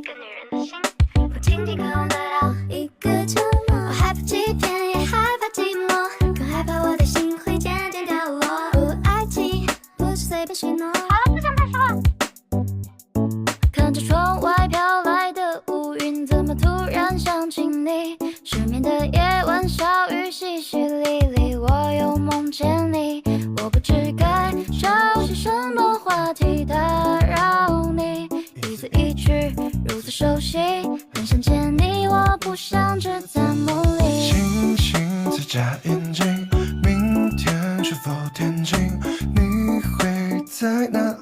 个女人的心，不经意渴望得到一个承诺。我害怕欺骗，也害怕寂寞，更害怕我的心会渐渐掉落。爱情不是随便许诺。好了，不想再说了。看着窗外飘来的乌云，怎么突然想起你？失眠的夜晚，小雨淅淅沥沥，我又梦见你。我不知该找些什么话题打扰你，一字一句如此熟悉，很想见你，我不想只在梦里。星星在眨眼睛，明天是否天晴？你会在哪